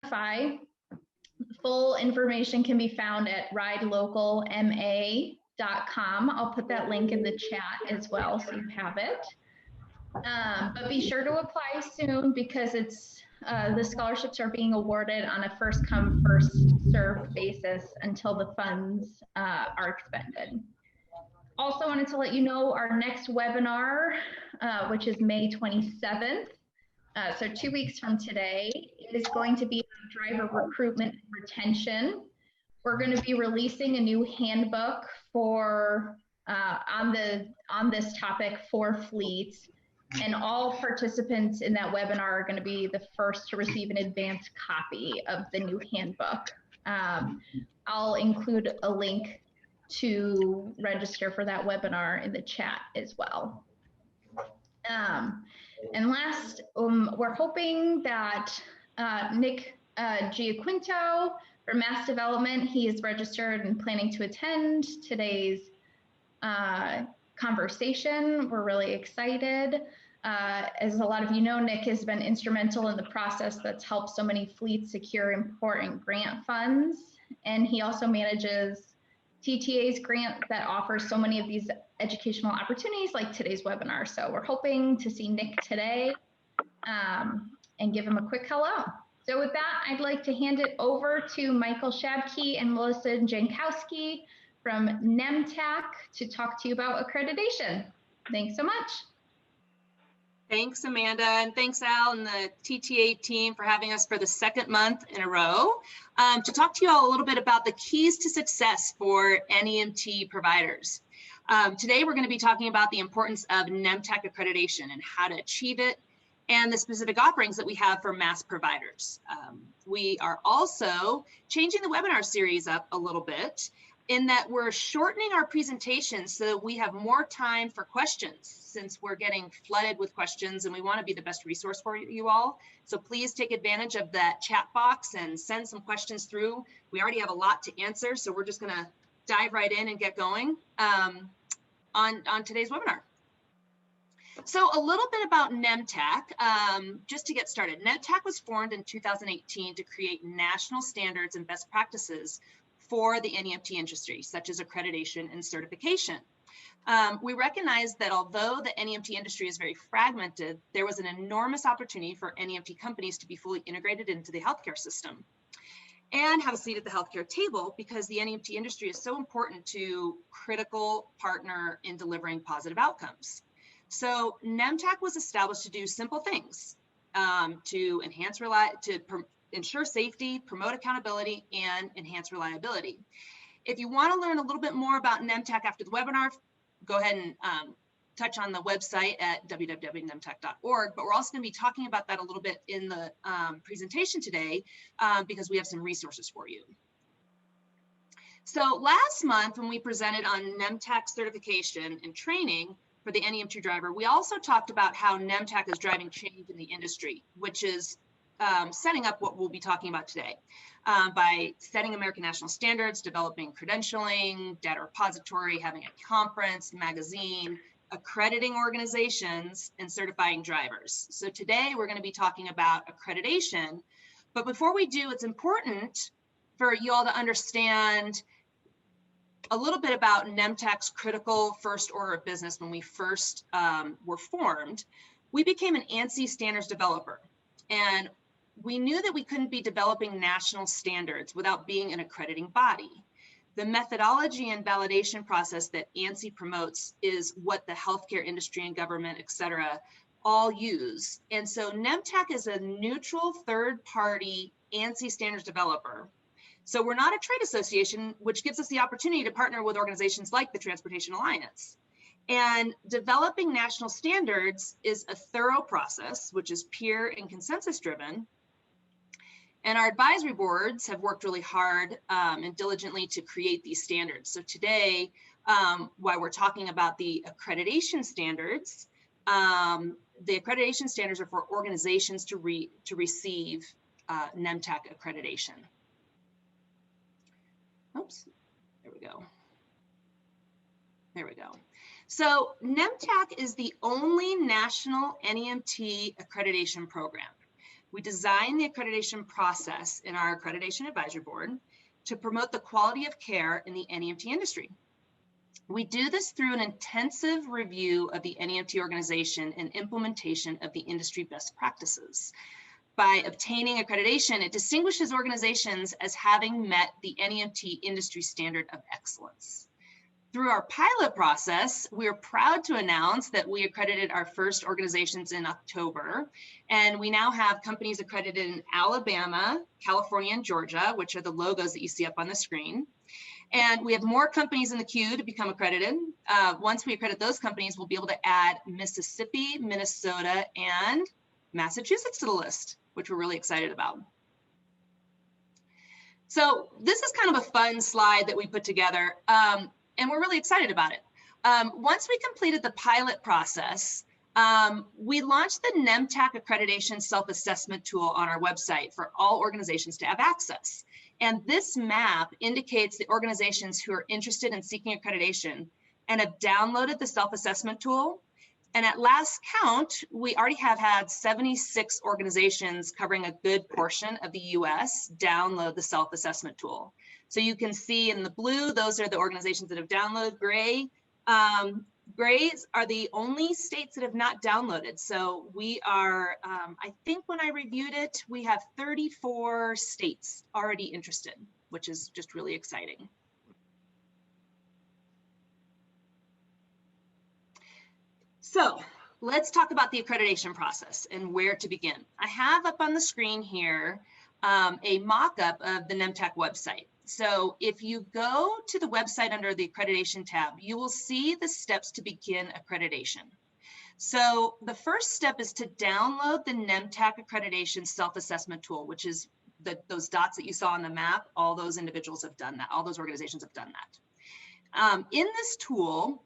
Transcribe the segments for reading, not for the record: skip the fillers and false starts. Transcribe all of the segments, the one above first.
identify. Full information can be found at ridelocalma.com. I'll put that link in the chat as well so you have it. But be sure to apply soon because it's the scholarships are being awarded on a first come, first served basis until the funds are expended. Also wanted to let you know our next webinar, which is May 27th. So 2 weeks from today, it is going to be on driver recruitment and retention. We're going to be releasing a new handbook for on this topic for fleets, and all participants in that webinar are going to be the first to receive an advanced copy of the new handbook. I'll include a link to register for that webinar in the chat as well. And last, we're hoping that Nick Giaquinto for Mass Development, he is registered and planning to attend today's conversation. We're really excited. As a lot of you know, Nick has been instrumental in the process that's helped so many fleets secure important grant funds. And he also manages TTA's grant that offers so many of these educational opportunities like today's webinar. So we're hoping to see Nick today and give him a quick hello. So with that, I'd like to hand it over to Michael Shabkie and Melissa Jankowski from NEMTAC to talk to you about accreditation. Thanks so much. Thanks, Amanda, and thanks, Al and the TTA team for having us for the second month in a row to talk to you all a little bit about the keys to success for NEMT providers. Today, we're going to be talking about the importance of NEMTAC accreditation and how to achieve it, and the specific offerings that we have for mass providers. We are also changing the webinar series up a little bit in that we're shortening our presentation so that we have more time for questions, since we're getting flooded with questions and we want to be the best resource for you all. So please take advantage of that chat box and send some questions through. We already have a lot to answer, so we're just going to dive right in and get going on today's webinar. So a little bit about NEMTAC, just to get started. NEMTAC was formed in 2018 to create national standards and best practices for the NEMT industry, such as accreditation and certification. We recognize that although the NEMT industry is very fragmented, there was an enormous opportunity for NEMT companies to be fully integrated into the healthcare system and have a seat at the healthcare table, because the NEMT industry is so important to critical partner in delivering positive outcomes. So NEMTAC was established to do simple things, to ensure safety, promote accountability, and enhance reliability. If you want to learn a little bit more about NEMTAC after the webinar, go ahead and touch on the website at www.nemtac.org, but we're also going to be talking about that a little bit in the presentation today because we have some resources for you. So last month, when we presented on NEMTAC certification and training for the NEMT driver, we also talked about how NEMTAC is driving change in the industry, which is setting up what we'll be talking about today by setting American national standards, developing credentialing, data repository, having a conference, magazine, accrediting organizations, and certifying drivers. So today we're going to be talking about accreditation. But before we do, it's important for you all to understand a little bit about NEMTAC's critical first order of business. When we first were formed, we became an ANSI standards developer. And we knew that we couldn't be developing national standards without being an accrediting body. The methodology and validation process that ANSI promotes is what the healthcare industry and government, et cetera, all use. And so NEMTAC is a neutral third-party ANSI standards developer. So we're not a trade association, which gives us the opportunity to partner with organizations like the Transportation Alliance. And developing national standards is a thorough process, which is peer and consensus driven. And our advisory boards have worked really hard and diligently to create these standards. So today, while we're talking about the accreditation standards, the accreditation standards are for organizations to receive NEMTAC accreditation. Oops, there we go. There we go. So NEMTAC is the only national NEMT accreditation program. we design the accreditation process in our Accreditation Advisory Board to promote the quality of care in the NEMT industry. We do this through an intensive review of the NEMT organization and implementation of the industry best practices. By obtaining accreditation, it distinguishes organizations as having met the NEMT industry standard of excellence. Through our pilot process, we are proud to announce that we accredited our first organizations in October, and we now have companies accredited in Alabama, California, and Georgia, which are the logos that you see up on the screen. And we have more companies in the queue to become accredited. Once we accredit those companies, we'll be able to add Mississippi, Minnesota, and Massachusetts to the list, which we're really excited about. So this is kind of a fun slide that we put together. And we're really excited about it. Once we completed the pilot process, we launched the NEMTAC accreditation self-assessment tool on our website for all organizations to have access. And this map indicates the organizations who are interested in seeking accreditation and have downloaded the self-assessment tool. And at last count, we already have had 76 organizations covering a good portion of the US download the self-assessment tool. So you can see in the blue, those are the organizations that have downloaded. Gray, grays are the only states that have not downloaded. So we are, I think when I reviewed it, we have 34 states already interested, which is just really exciting. So let's talk about the accreditation process and where to begin. I have up on the screen here a mock-up of the NEMTAC website. So if you go to the website under the accreditation tab, you will see the steps to begin accreditation. So the first step is to download the NEMTAC accreditation self-assessment tool, which is those dots that you saw on the map. All those individuals have done that. All those organizations have done that. In this tool,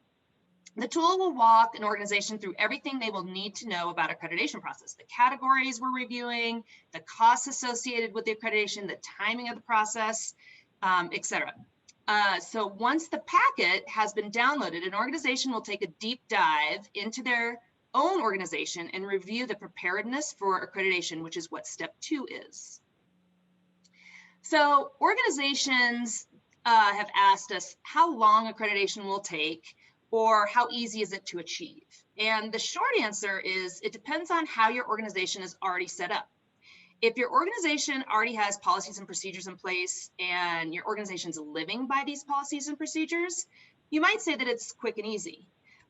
the tool will walk an organization through everything they will need to know about accreditation process, the categories we're reviewing, the costs associated with the accreditation, the timing of the process, etc. So once the packet has been downloaded, an organization will take a deep dive into their own organization and review the preparedness for accreditation, which is what step 2 is. So organizations have asked us how long accreditation will take or how easy is it to achieve? And the short answer is it depends on how your organization is already set up. If your organization already has policies and procedures in place and your organization's living by these policies and procedures, you might say that it's quick and easy.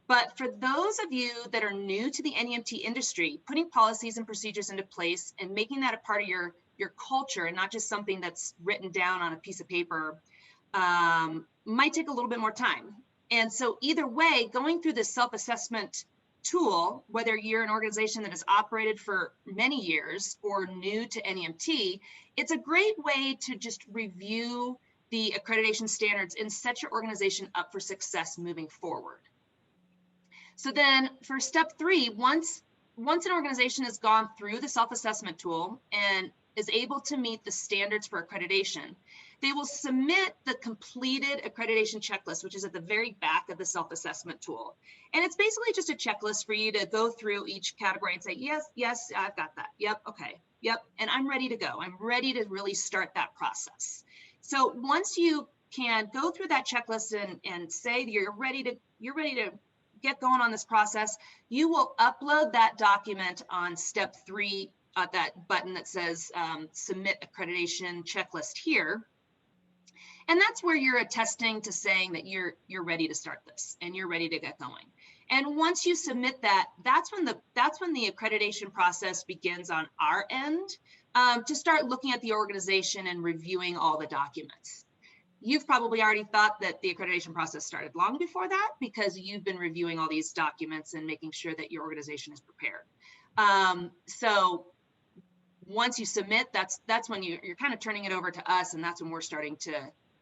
But for those of you that are new to the NEMT industry, putting policies and procedures into place and making that a part of your culture and not just something that's written down on a piece of paper might take a little bit more time. And so either way, going through this self-assessment tool, whether you're an organization that has operated for many years or new to NEMT, it's a great way to just review the accreditation standards and set your organization up for success moving forward. So then for step 3, once an organization has gone through the self-assessment tool and is able to meet the standards for accreditation, they will submit the completed accreditation checklist, which is at the very back of the self-assessment tool. And it's basically just a checklist for you to go through each category and say, yes, I've got that. Yep, okay, yep, and I'm ready to go. I'm ready to really start that process. So once you can go through that checklist and say you're ready to get going on this process, you will upload that document on step 3, that button that says submit accreditation checklist here. And that's where you're attesting to saying that you're ready to start this and you're ready to get going. And once you submit that, that's when the accreditation process begins on our end to start looking at the organization and reviewing all the documents. You've probably already thought that the accreditation process started long before that because you've been reviewing all these documents and making sure that your organization is prepared. So once you submit, that's when you're kind of turning it over to us, and that's when we're starting to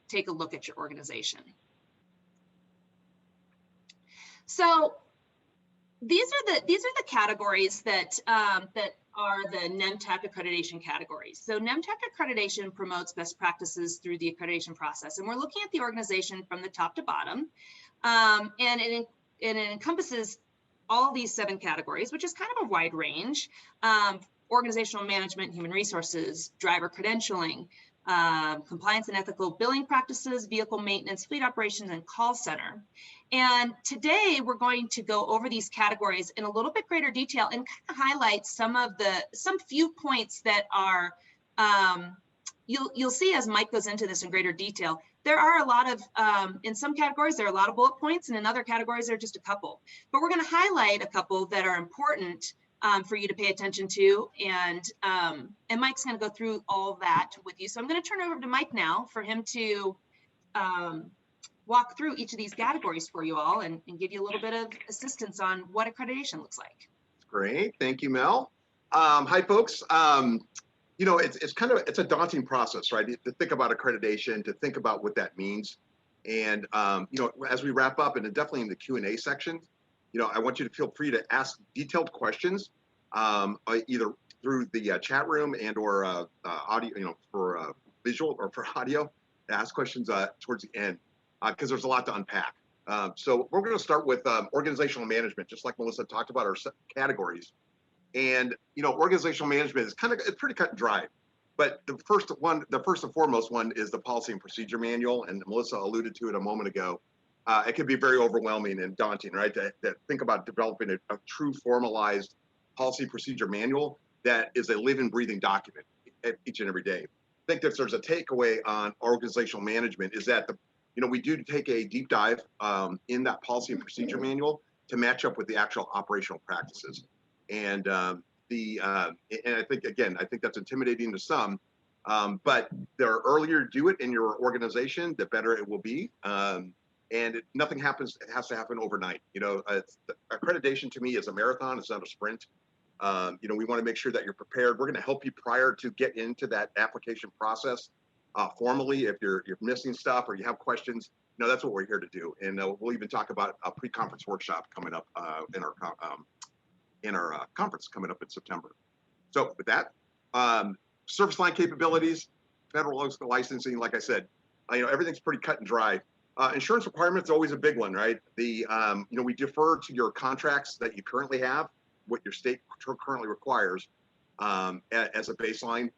take a look at your organization. So these are the categories that are the NEMTAC accreditation categories. So NEMTAC accreditation promotes best practices through the accreditation process, and we're looking at the organization from the top to bottom, and it encompasses all these 7 categories, which is kind of a wide range, organizational management, human resources, driver credentialing, compliance and ethical billing practices, vehicle maintenance, fleet operations, and call center. And today we're going to go over these categories in a little bit greater detail and kind of highlight some few points that are, you'll see as Mike goes into this in greater detail. There are a lot of, in some categories, there are a lot of bullet points, and in other categories, there are just a couple. But we're going to highlight a couple that are important for you to pay attention to, and Mike's going to go through all that with you. So I'm going to turn it over to Mike now for him to walk through each of these categories for you all and give you a little bit of assistance on what accreditation looks like. Great, thank you, Mel. Hi, folks. You know, it's a daunting process, right? To think about accreditation, to think about what that means, and you know, as we wrap up, and definitely in the Q&A section, you know, I want you to feel free to ask detailed questions, either through the chat room and or audio, you know, for visual or for audio. Ask questions towards the end because there's a lot to unpack. So we're going to start with organizational management, just like Melissa talked about our categories. And you know, organizational management is it's pretty cut and dry. But the first and foremost one is the policy and procedure manual, and Melissa alluded to it a moment ago. It can be very overwhelming and daunting, right? To think about developing a true formalized policy procedure manual that is a living, breathing document each and every day. I think that there's a takeaway on organizational management is that you know, we do take a deep dive in that policy and procedure manual to match up with the actual operational practices. And and I think that's intimidating to some, but the earlier you do it in your organization, the better it will be. And nothing happens, it has to happen overnight. You know, accreditation to me is a marathon, it's not a sprint. You know, we want to make sure that you're prepared. We're going to help you prior to get into that application process formally. If you're missing stuff or you have questions, you know, that's what we're here to do. And we'll even talk about a pre-conference workshop coming up in our conference coming up in September. So with that, service line capabilities, federal licensing, like I said, you know, everything's pretty cut and dry. Insurance requirements always a big one, right? You know, we defer to your contracts that you currently have, what your state currently requires as a baseline.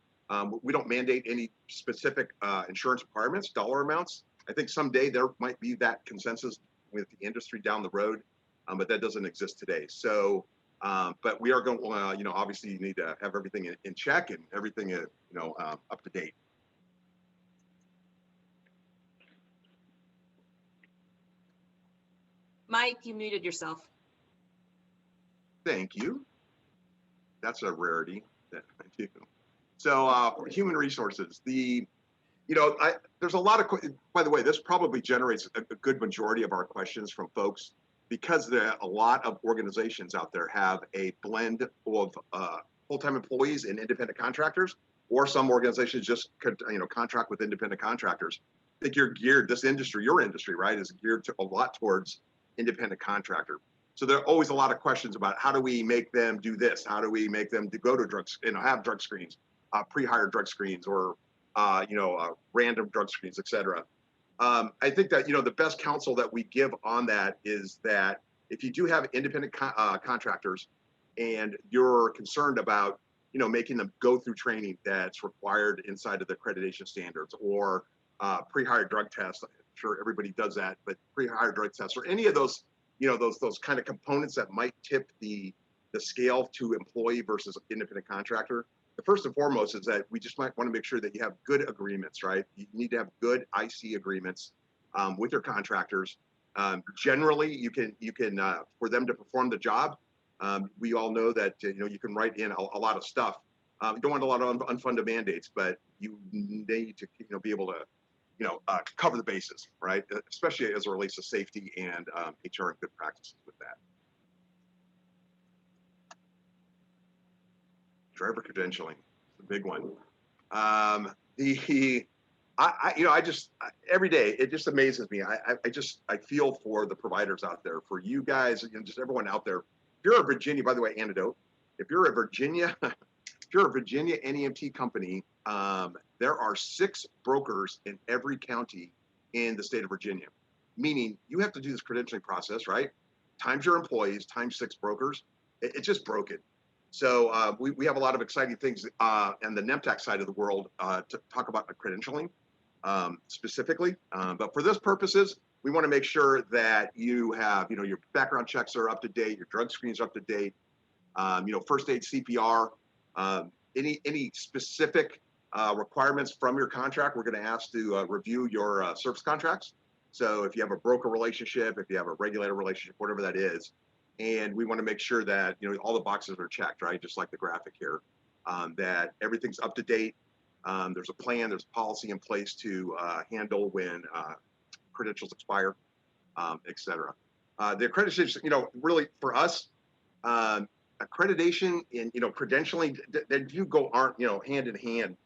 We don't mandate any specific insurance requirements, dollar amounts. I think someday there might be that consensus with the industry down the road, but that doesn't exist today. So, but we are going, you know, obviously you need to have everything in check and everything, you know, up to date. Mike, you muted yourself. Thank you. That's a rarity that I do. So human resources, you know, there's a lot of, by the way, this probably generates a good majority of our questions from folks because a lot of organizations out there have a blend of full-time employees and independent contractors, or some organizations just could, you know, contract with independent contractors. I think you're geared, this industry, your industry, right, is geared to a lot towards independent contractor. So there are always a lot of questions about how do we make them do this? How do we make them to go to drugs, you know, have drug screens, pre-hired drug screens, or you know, random drug screens, et cetera. I think that, you know, the best counsel that we give on that is that if you do have independent contractors and you're concerned about, you know, making them go through training that's required inside of the accreditation standards, or pre-hired drug tests, I'm sure everybody does that, but pre-hired drug tests or any of those, you know, those kind of components that might tip the scale to employee versus independent contractor. The first and foremost is that we just might want to make sure that you have good agreements, right? You need to have good IC agreements with your contractors. Generally, you can for them to perform the job. We all know that you know, you can write in a lot of stuff. You don't want a lot of unfunded mandates, but you need to, you know, be able to, you know, cover the bases, right? Especially as it relates to safety and HR and good practices with that. Driver credentialing, the big one. You know, every day it just amazes me. I feel for the providers out there, for you guys, and just everyone out there. If you're a Virginia, by the way, anecdote. If you're a Virginia NEMT company, there are 6 brokers in every county in the state of Virginia. Meaning you have to do this credentialing process, right? Times your employees, times 6 brokers. It's just broken. So we have a lot of exciting things on the NEMTAC side of the world to talk about credentialing specifically. But for this purposes, we want to make sure that you have, your background checks are up to date, your drug screens are up to date, first aid, CPR, any specific requirements from your contract. We're going to ask to review your service contracts. So if you have a broker relationship, if you have a regulator relationship, whatever that is, and we want to make sure that all the boxes are checked, right? Just like the graphic here, that everything's up to date. There's a plan, there's a policy in place to handle when credentials expire, et cetera. The accreditation, really for us, accreditation and credentialing, they aren't hand in hand,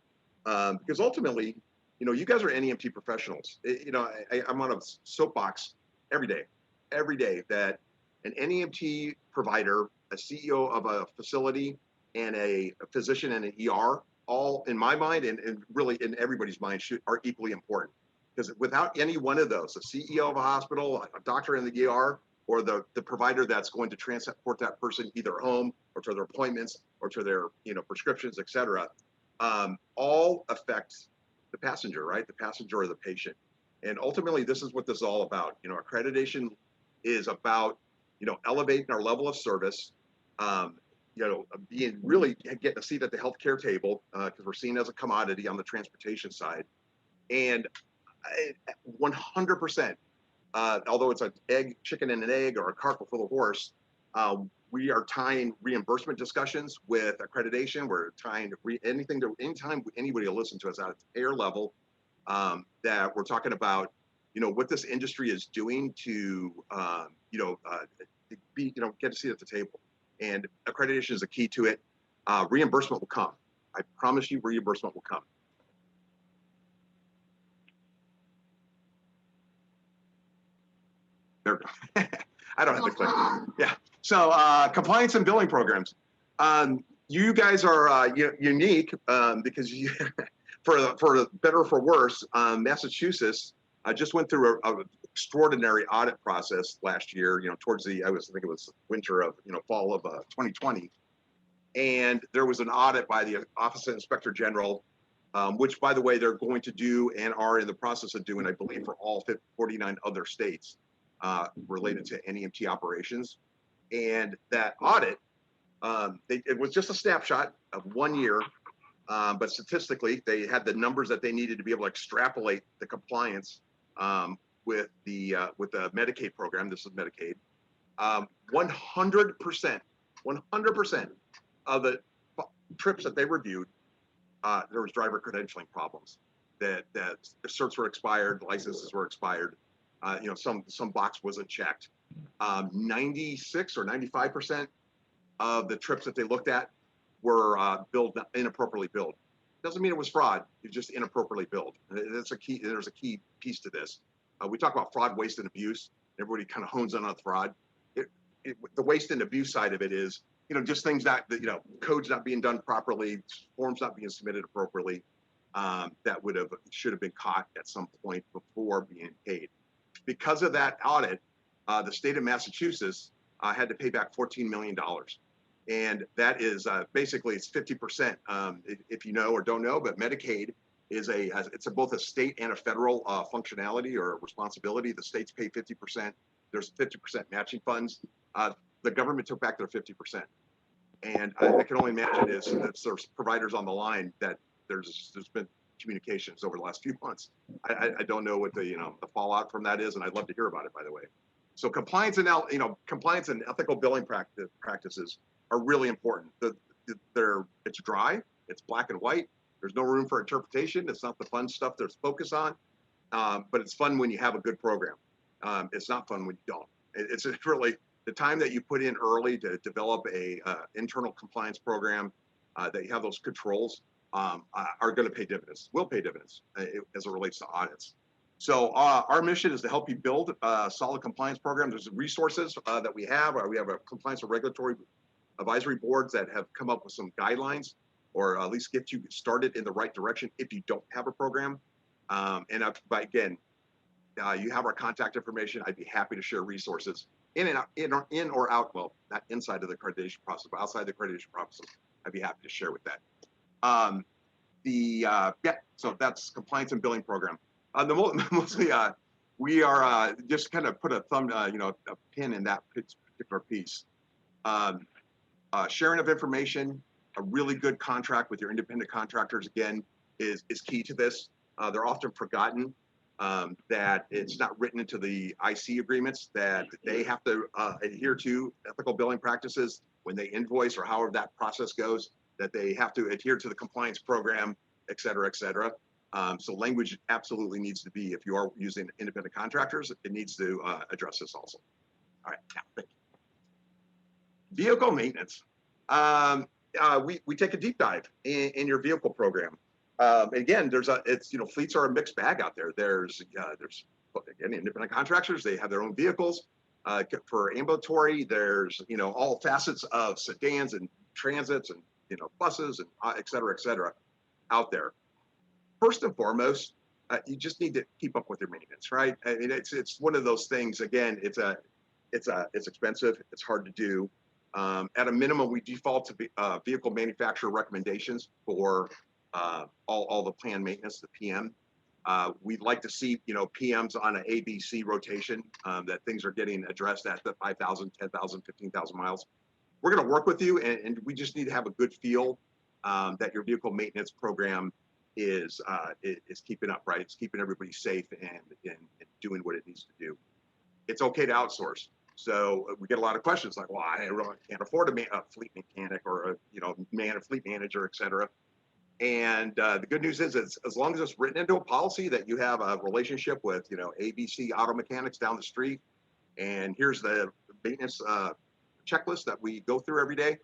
because ultimately, you guys are NEMT professionals. I'm on a soapbox every day that an NEMT provider, a CEO of a facility, and a physician and an ER, all in my mind and really in everybody's mind are equally important. Because without any one of those, the CEO of a hospital, a doctor in the ER, or the provider that's going to transport that person either home or to their appointments or to their prescriptions, et cetera, all affect the passenger, right? The passenger or the patient. And ultimately, this is what this is all about. Accreditation is about elevating our level of service, being really getting a seat at the healthcare table, because we're seen as a commodity on the transportation side. And 100%, although it's a chicken and an egg or a cart before the horse, we are tying reimbursement discussions with accreditation. We're tying anytime anybody will listen to us at a payer level, that we're talking about, what this industry is doing to, get a seat at the table. And accreditation is a key to it. Reimbursement will come. I promise you, reimbursement will come. There we go. I don't have to click. Yeah. So compliance and billing programs. You guys are unique because for better or for worse, Massachusetts just went through an extraordinary audit process last year. Towards I think it was winter of fall of 2020, and there was an audit by the Office of Inspector General, which, by the way, they're going to do and are in the process of doing, I believe, for all 49 other states related to NEMT operations. And that audit, it was just a snapshot of 1 year, but statistically, they had the numbers that they needed to be able to extrapolate the compliance with the Medicaid program. This is Medicaid. 100% of the trips that they reviewed, there was driver credentialing problems. That the certs were expired, licenses were expired. Some box wasn't checked. 96 or 95% of the trips that they looked at were inappropriately billed. Doesn't mean it was fraud. It's just inappropriately billed. That's a key. There's a key piece to this. We talk about fraud, waste, and abuse. Everybody kind of hones in on fraud. The waste and abuse side of it is, just things that codes not being done properly, forms not being submitted appropriately, that should have been caught at some point before being paid. Because of that audit, the state of Massachusetts had to pay back $14 million. And that is basically, it's 50%, if you know or don't know, but Medicaid is it's both a state and a federal functionality or responsibility. The states pay 50%. There's 50% matching funds. The government took back their 50%. And I can only imagine if there's providers on the line that there's been communications over the last few months. I don't know what the fallout from that is, and I'd love to hear about it, by the way. So compliance and ethical billing practices are really important. It's dry, it's black and white. There's no room for interpretation. It's not the fun stuff there's focus on, but it's fun when you have a good program. It's not fun when you don't. It's really the time that you put in early to develop a internal compliance program, that you have those controls, are going to pay dividends, will pay dividends as it relates to audits. So our mission is to help you build a solid compliance program. There's resources that we have. We have a compliance and regulatory advisory boards that have come up with some guidelines, or at least get you started in the right direction if you don't have a program. But again, you have our contact information. I'd be happy to share resources in or out, well, not inside of the accreditation process, but outside the accreditation process, I'd be happy to share with that. Yeah, so that's compliance and billing program. Mostly, we are just kind of put a a pin in that particular piece. Sharing of information, a really good contract with your independent contractors, again, is key to this. They're often forgotten, that it's not written into the IC agreements that they have to adhere to ethical billing practices when they invoice, or however that process goes, that they have to adhere to the compliance program, et cetera, et cetera. So language absolutely needs to be, if you are using independent contractors, it needs to address this also. All right, now, thank you. Vehicle maintenance. We take a deep dive in your vehicle program. Again, fleets are a mixed bag out there. There's again, independent contractors, they have their own vehicles. For ambulatory, there's, all facets of sedans and transits and, buses and et cetera, out there. First and foremost, you just need to keep up with your maintenance, right? I mean, it's one of those things. Again, it's expensive. It's hard to do. At a minimum, we default to vehicle manufacturer recommendations for all the planned maintenance, the PM. We'd like to see, PMs on an ABC rotation, that things are getting addressed at the 5,000, 10,000, 15,000 miles. We're going to work with you, and we just need to have a good feel that your vehicle maintenance program is keeping up, right? It's keeping everybody safe and doing what it needs to do. It's okay to outsource. So we get a lot of questions like, well, I really can't afford a fleet mechanic or a fleet manager, et cetera. And the good news is, as long as it's written into a policy that you have a relationship with, ABC Auto Mechanics down the street, and here's the maintenance checklist that we go through every day,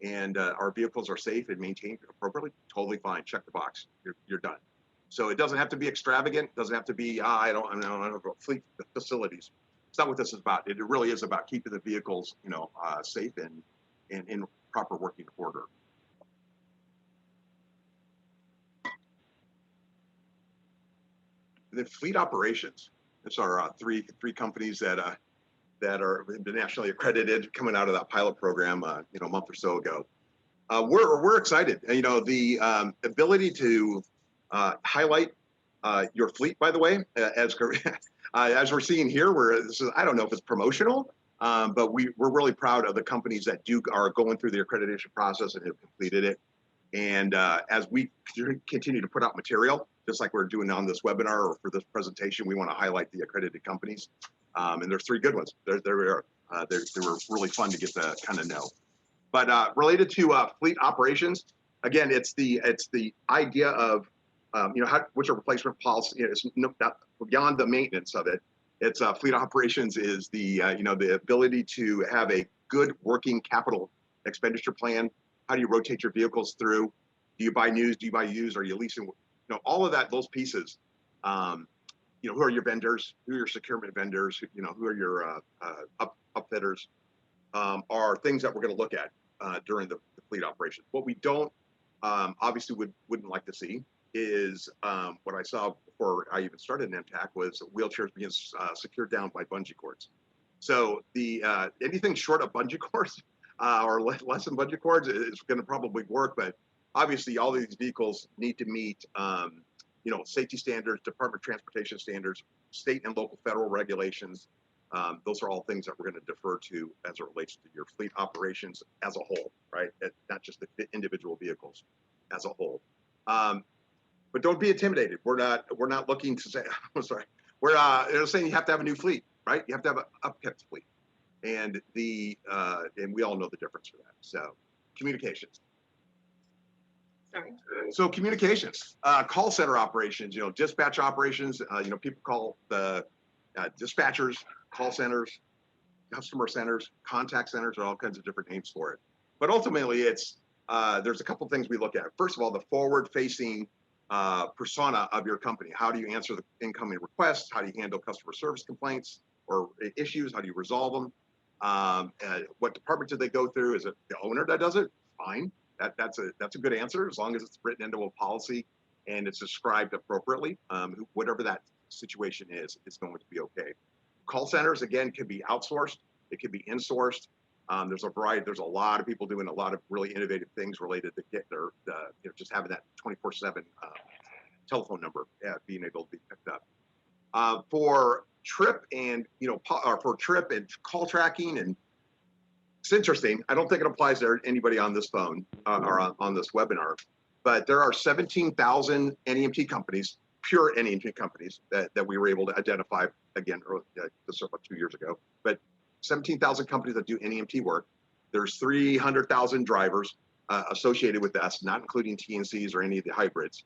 and our vehicles are safe and maintained appropriately, totally fine. Check the box. You're done. So it doesn't have to be extravagant. It doesn't have to be, I don't have fleet facilities. It's not what this is about. It really is about keeping the vehicles, safe and in proper working order. The fleet operations. It's our three companies that are nationally accredited, coming out of that pilot program, a month or so ago. We're excited. The ability to highlight your fleet, by the way, as we're seeing here, I don't know if it's promotional, but we're really proud of the companies that are going through the accreditation process and have completed it. And as we continue to put out material, just like we're doing on this webinar or for this presentation, we want to highlight the accredited companies. And there's 3 good ones. They were really fun to get to kind of know. But related to fleet operations, again, it's the idea of which a replacement policy is not beyond the maintenance of it. It's fleet operations is the the ability to have a good working capital expenditure plan. How do you rotate your vehicles through? Do you buy new? Do you buy used? Are you leasing? All of that, those pieces. Who are your vendors? Who are your securement vendors? Who are your upfitters? Are things that we're going to look at during the fleet operation. What we don't obviously wouldn't like to see is what I saw before I even started NEMTAC was wheelchairs being secured down by bungee cords. So the anything short of bungee cords or less than bungee cords is going to probably work, but obviously all these vehicles need to meet safety standards, Department of Transportation standards, state and local federal regulations. Those are all things that we're going to defer to as it relates to your fleet operations as a whole, right? Not just the individual vehicles, as a whole. But don't be intimidated. We're not looking to say, I'm sorry. We're saying you have to have a new fleet, right? You have to have an upkept fleet, and and we all know the difference for that. So communications. Sorry. So communications, call center operations, dispatch operations, people call the dispatchers, call centers, customer centers, contact centers, are all kinds of different names for it. But ultimately it's, there's a couple things we look at. First of all, the forward facing persona of your company. How do you answer the incoming requests? How do you handle customer service complaints or issues? How do you resolve them? What department did they go through? Is it the owner that does it? Fine. That's a good answer, as long as it's written into a policy and it's described appropriately. Whatever that situation is going to be okay. Call centers, again, can be outsourced. It can be insourced. There's a variety. There's a lot of people doing a lot of really innovative things related to get their, just having that 24/7 telephone number, being able to be picked up. For trip and for trip and call tracking, and it's interesting. I don't think it applies to anybody on this phone or on this webinar, but there are 17,000 NEMT companies, pure NEMT companies that we were able to identify again this about 2 years ago. But 17,000 companies that do NEMT work. There's 300,000 drivers associated with us, not including TNCs or any of the hybrids.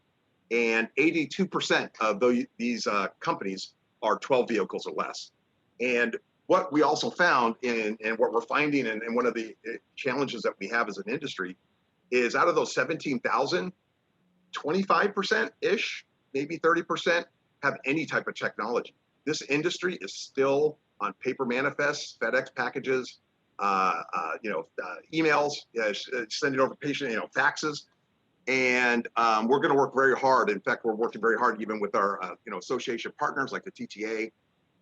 And 82% of these companies are 12 vehicles or less. And what we also found, and what we're finding, and one of the challenges that we have as an industry, is out of those 17,000, 25%-ish, maybe 30% have any type of technology. This industry is still on paper manifests, FedEx packages, emails, sending over patient, faxes. And we're going to work very hard. In fact, we're working very hard even with our, association partners like the TTA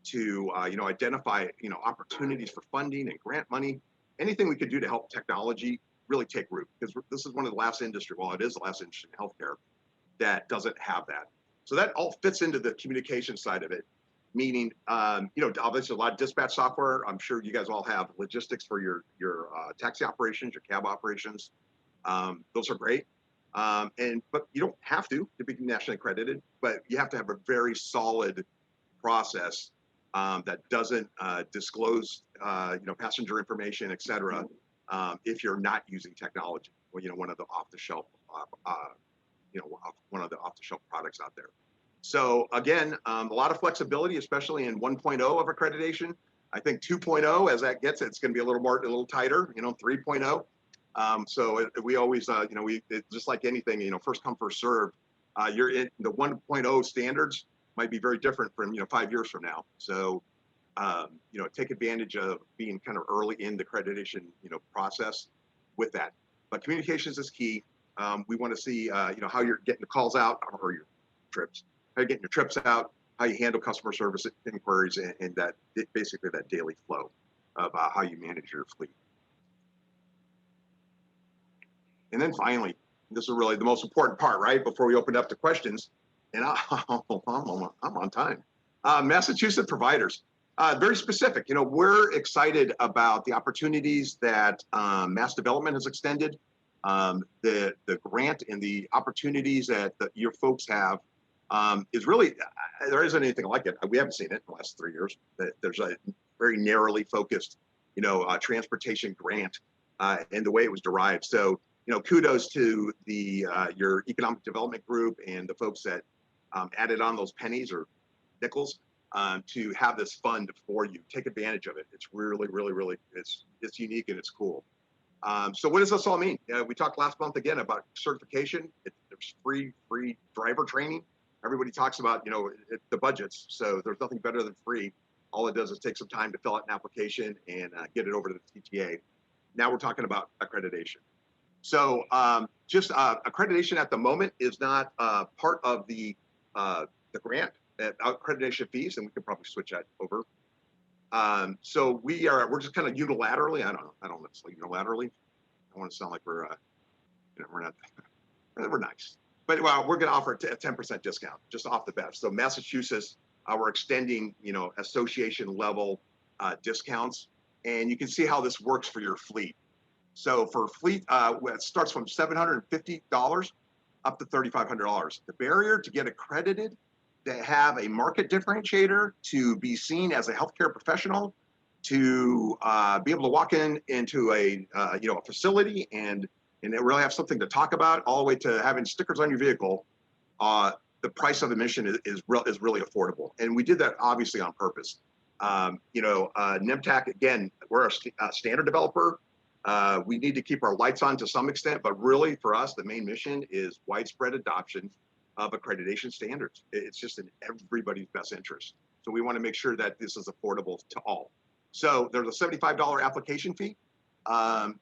to, identify, opportunities for funding and grant money, anything we could do to help technology really take root, because this is one of the last industry, well, it is the last industry in healthcare that doesn't have that. So that all fits into the communication side of it, meaning, obviously a lot of dispatch software. I'm sure you guys all have logistics for your taxi operations, your cab operations. Those are great. But you don't have to be nationally accredited, but you have to have a very solid process that doesn't disclose, passenger information, et cetera, if you're not using technology, or, one of the off-the-shelf, one of the off-the-shelf products out there. So again, a lot of flexibility, especially in 1.0 of accreditation. I think 2.0, as that gets, it's going to be a little tighter, 3.0. So we always, just like anything, first come, first serve. You're in the 1.0 standards might be very different from, 5 years from now. So, take advantage of being kind of early in the accreditation, process with that. But communications is key. We want to see, how you're getting the calls out, or your trips, how you're getting your trips out, how you handle customer service inquiries, and that basically that daily flow of how you manage your fleet. And then finally, this is really the most important part, right? Before we open up to questions, and I'm on time. Massachusetts providers, very specific. We're excited about the opportunities that Mass Development has extended, the grant and the opportunities that your folks have is really, there isn't anything like it. We haven't seen it in the last 3 years. There's a very narrowly focused, transportation grant and the way it was derived. So, kudos to your economic development group and the folks that added on those pennies or nickels to have this fund for you. Take advantage of it. It's really, really, really, it's unique and it's cool. So what does this all mean? We talked last month again about certification. There's free driver training. Everybody talks about, the budgets. So there's nothing better than free. All it does is take some time to fill out an application and get it over to the TTA. Now we're talking about accreditation. So just accreditation at the moment is not part of the grant accreditation fees, and we could probably switch that over. So we're just kind of unilaterally. I don't know if it's like unilaterally. I want to sound like we're not. We're nice, but we're going to offer a 10% discount just off the bat. So Massachusetts, we're extending association level discounts, and you can see how this works for your fleet. So for fleet, it starts from $750 up to $3,500. The barrier to get accredited, to have a market differentiator, to be seen as a healthcare professional, to be able to walk into a facility and really have something to talk about, all the way to having stickers on your vehicle. The price of admission is really affordable, and we did that obviously on purpose. NEMTAC, again, we're a standard developer. We need to keep our lights on to some extent, but really for us, the main mission is widespread adoption of accreditation standards. It's just in everybody's best interest. So we want to make sure that this is affordable to all. So there's a $75 application fee.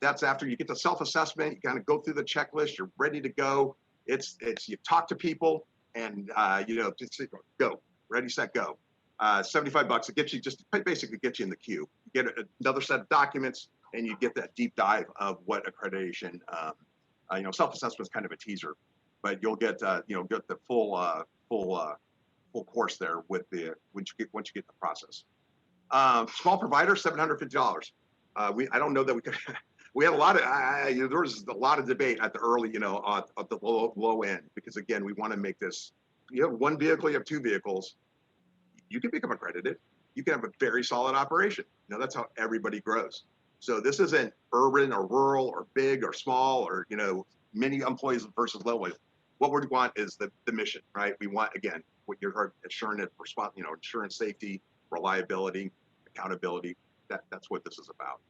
That's after you get the self-assessment, you kind of go through the checklist, you're ready to go. It's you talk to people and just go, ready, set, go. $75, it gets you, just basically gets you in the queue. get another set of documents, and you get that deep dive of what accreditation. Self-assessment is kind of a teaser, but you'll get get the full course there with the once you get the process. Small provider, $750. I don't know that we could. We had a lot of there was a lot of debate at the early, at the low end, because again, we want to make this. You have one vehicle, you have two vehicles, you can become accredited. You can have a very solid operation. That's how everybody grows. So this isn't urban or rural or big or small or many employees versus low. What we want is the mission, right? We want, again, what you heard, insurance, safety, reliability, accountability. That's what this is about.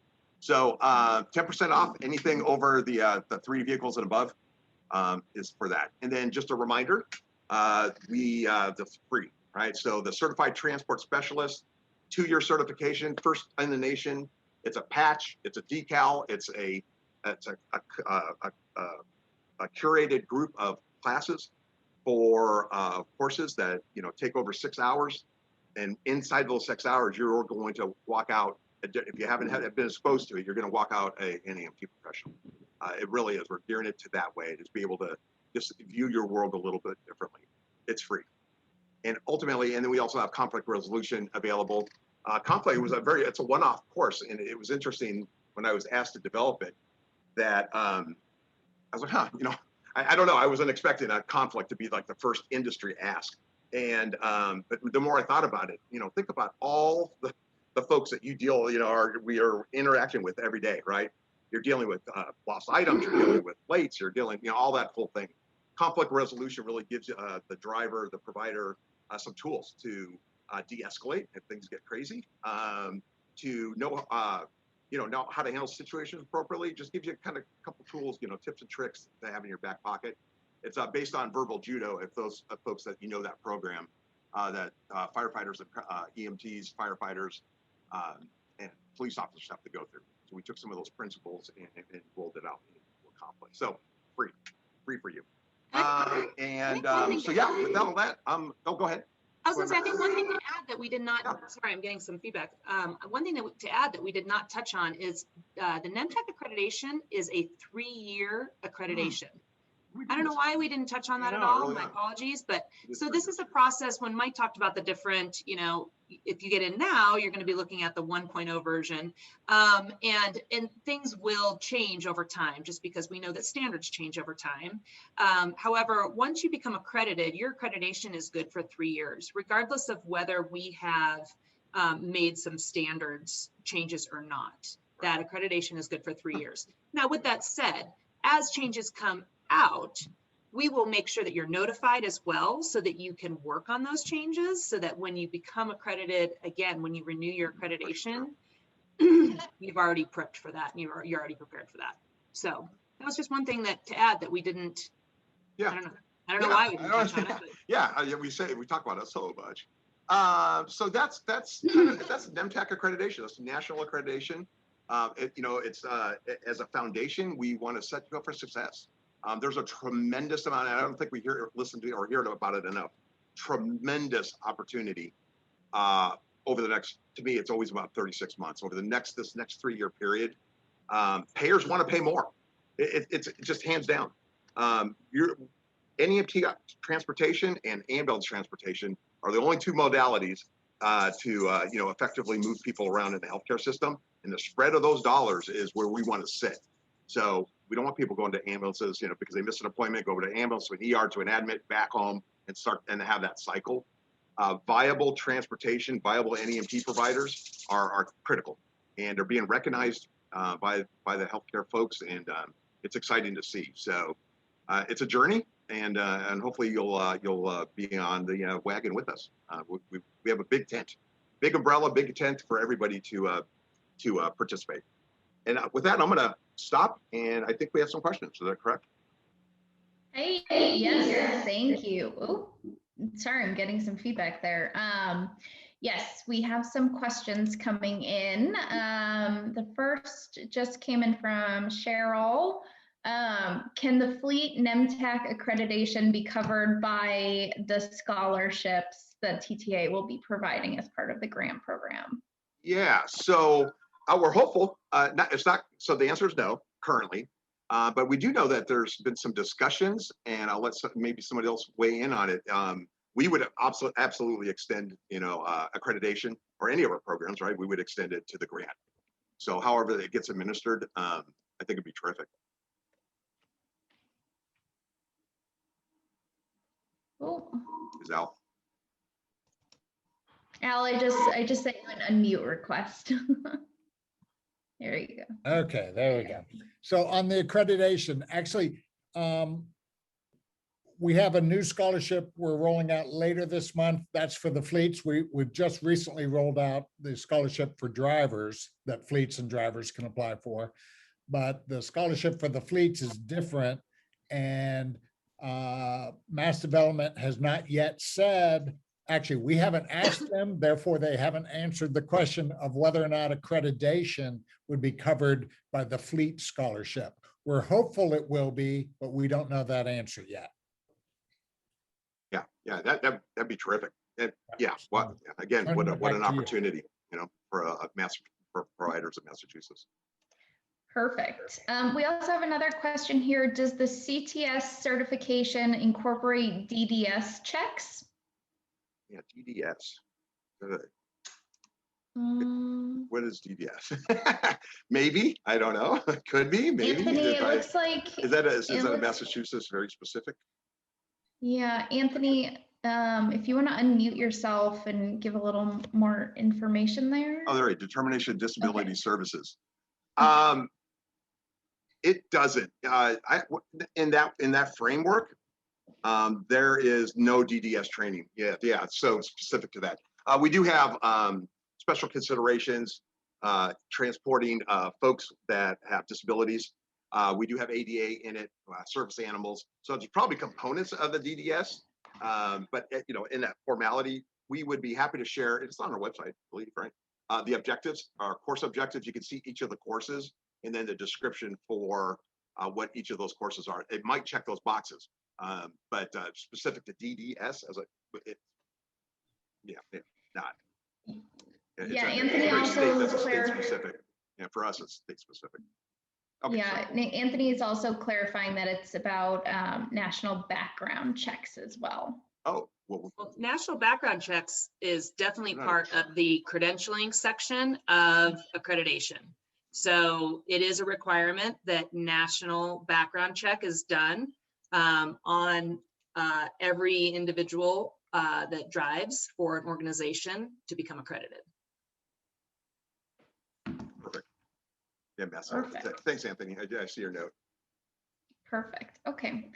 So 10% off anything over the 3 vehicles and above is for that. And then just a reminder, the free, right? So the certified transport specialist, 2-year certification, first in the nation. It's a patch, it's a decal, it's a curated group of classes for courses that take over 6 hours, and inside those 6 hours, you're going to walk out. If you haven't been exposed to it, you're going to walk out an NEMT professional. It really is. We're gearing it to that way, to be able to just view your world a little bit differently. It's free. And ultimately, and then we also have conflict resolution available. Conflict was it's a one-off course, and it was interesting when I was asked to develop it that I was like, I don't know. I wasn't expecting a conflict to be like the first industry ask. And but the more I thought about it, think about all the folks that you we are interacting with every day, right? You're dealing with lost items, you're dealing with plates, you're dealing, all that whole thing. Conflict resolution really gives the driver, the provider, some tools to de-escalate if things get crazy, to know how to handle situations appropriately. Just gives you kind of a couple tools, tips and tricks to have in your back pocket. It's based on verbal judo. If those folks that that program, that firefighters, EMTs, firefighters, and police officers have to go through. So we took some of those principles and rolled it out in conflict. So free for you. So yeah, with all that, go ahead. I was going to say, I think one thing to add that we did not, sorry, I'm getting some feedback. One thing to add that we did not touch on is the NEMTAC accreditation is a 3-year accreditation. I don't know why we didn't touch on that at all. My apologies. But so this is a process when Mike talked about the different, if you get in now, you're going to be looking at the 1.0 version. And things will change over time, just because we know that standards change over time. However, once you become accredited, your accreditation is good for 3 years, regardless of whether we have made some standards changes or not. That accreditation is good for 3 years. Now, with that said, as changes come out, we will make sure that you're notified as well, so that you can work on those changes, so that when you become accredited, again, when you renew your accreditation, you've already prepped for that, and you're already prepared for that. So that was just one thing to add that we didn't. I don't know why we didn't touch on it. But. We talk about it so much. So that's NEMTAC accreditation. That's national accreditation. It's as a foundation, we want to set you up for success. There's a tremendous amount, and I don't think we listen to or hear about it enough. Tremendous opportunity over the next. To me, it's always about 36 months. Over this next 3-year period, payers want to pay more. It's just hands down. Your NEMT transportation and ambulance transportation are the only 2 modalities to effectively move people around in the healthcare system. And the spread of those dollars is where we want to sit. So we don't want people going to ambulances, because they miss an appointment, go over to ambulance, to an ER, to an admit, back home, and have that cycle. Viable transportation, viable NEMT providers are critical, and they're being recognized by the healthcare folks, and it's exciting to see. So it's a journey, and hopefully you'll be on the wagon with us. We have a big tent, big umbrella, big tent for everybody to participate. And with that, I'm going to stop, and I think we have some questions. Is that correct? Hey, yes, thank you. Oh, sorry, I'm getting some feedback there. Yes, we have some questions coming in. The first just came in from Cheryl. Can the fleet NEMTAC accreditation be covered by the scholarships that TTA will be providing as part of the grant program? Yeah, so we're hopeful. It's not. So the answer is no currently, but we do know that there's been some discussions, and I'll let maybe somebody else weigh in on it. We would absolutely extend, accreditation or any of our programs, right? We would extend it to the grant. So however it gets administered, I think it'd be terrific. Cool. Is Al? Al, I just sent you an unmute request. There you go. Okay, there we go. So on the accreditation, actually, we have a new scholarship we're rolling out later this month. That's for the fleets. We've just recently rolled out the scholarship for drivers that fleets and drivers can apply for. But the scholarship for the fleets is different, and Mass Development has not yet said, actually, we haven't asked them, therefore they haven't answered the question of whether or not accreditation would be covered by the fleet scholarship. We're hopeful it will be, but we don't know that answer yet. Yeah, that'd be terrific. Yeah, well, again, what an opportunity, for providers of Massachusetts. Perfect. We also have another question here. Does the CTS certification incorporate DDS checks? Yeah, DDS. What is DDS? Maybe, I don't know. Could be, maybe. Anthony, it looks like. Is that a Massachusetts very specific? Yeah, Anthony, if you want to unmute yourself and give a little more information there. Oh, there, Determination of Disability Services. Okay. It doesn't. In that framework, there is no DDS training. Yeah, so specific to that. We do have special considerations transporting folks that have disabilities. We do have ADA in it, service animals. So it's probably components of the DDS. But in that formality, we would be happy to share. It's on our website, I believe, right? The objectives, our course objectives. You can see each of the courses and then the description for what each of those courses are. It might check those boxes, but specific to DDS as not. Yeah, Anthony also state specific. Yeah, for us, it's state specific. Okay, yeah, Anthony is also clarifying that it's about national background checks as well. Oh, well, national background checks is definitely part of the credentialing section of accreditation. So it is a requirement that national background check is done on every individual that drives for an organization to become accredited. Perfect. Yeah, Perfect. Thanks, Anthony. I see your note. Perfect. Okay.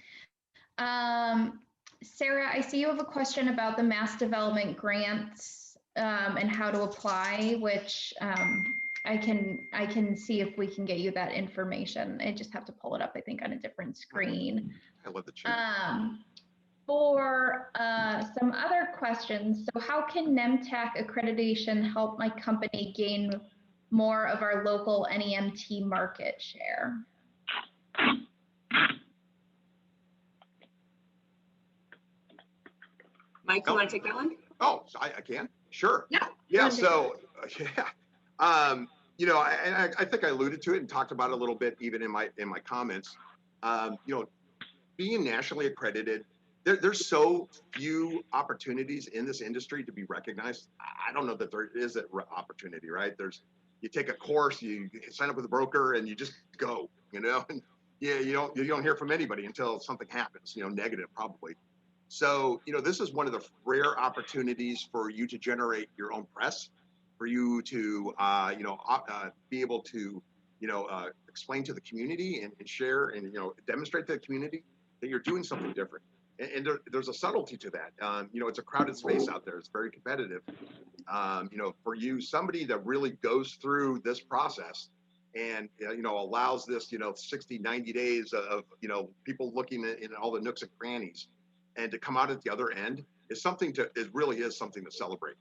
Sarah, I see you have a question about the mass development grants and how to apply, which I can see if we can get you that information. I just have to pull it up, I think, on a different screen. I love the chat. For some other questions, so how can NEMTAC accreditation help my company gain more of our local NEMT market share? Mike, you want to take that one? Oh, I can. Sure. Yeah. So, I think I alluded to it and talked about it a little bit even in my comments. Being nationally accredited, there's so few opportunities in this industry to be recognized. I don't know that there is an opportunity, right? You take a course, you sign up with a broker, and you just go, and you don't hear from anybody until something happens, negative probably. So, this is one of the rare opportunities for you to generate your own press, for you to, be able to, explain to the community and share and, demonstrate to the community that you're doing something different. And there's a subtlety to that. It's a crowded space out there. It's very competitive. For you, somebody that really goes through this process and, allows this, 60, 90 days of, people looking in all the nooks and crannies, and to come out at the other end is really is something to celebrate.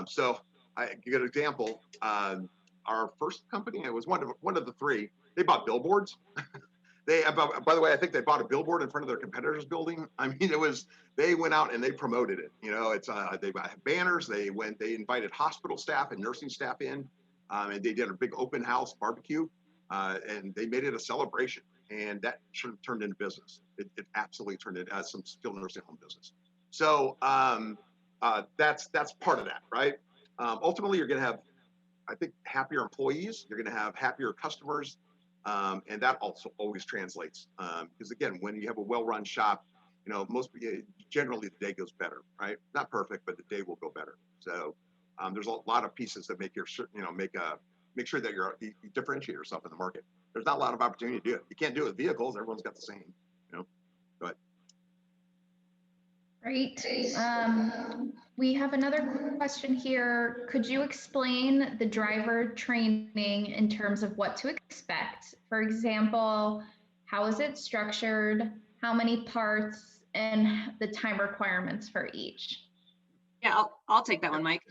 So I give an example. Our first company, it was one of the three, they bought billboards. by the way, I think they bought a billboard in front of their competitor's building. I mean, they went out and they promoted it. You know, they had banners. They invited hospital staff and nursing staff in, and they did a big open house barbecue, and they made it a celebration. And that turned into business. It absolutely turned into some skilled nursing home business. So that's part of that, right? Ultimately, you're going to have, I think, happier employees. You're going to have happier customers. And that also always translates, because again, when you have a well-run shop, you know, generally the day goes better, right? Not perfect, but the day will go better. So there's a lot of pieces that make your, you know, make sure that you differentiate yourself in the market. There's not a lot of opportunity to do it. You can't do it with vehicles. Everyone's got the same, you know. But great. We have another question here. Could you explain the driver training in terms of what to expect? For example, how is it structured? How many parts and the time requirements for each? Yeah, I'll take that one, Mike.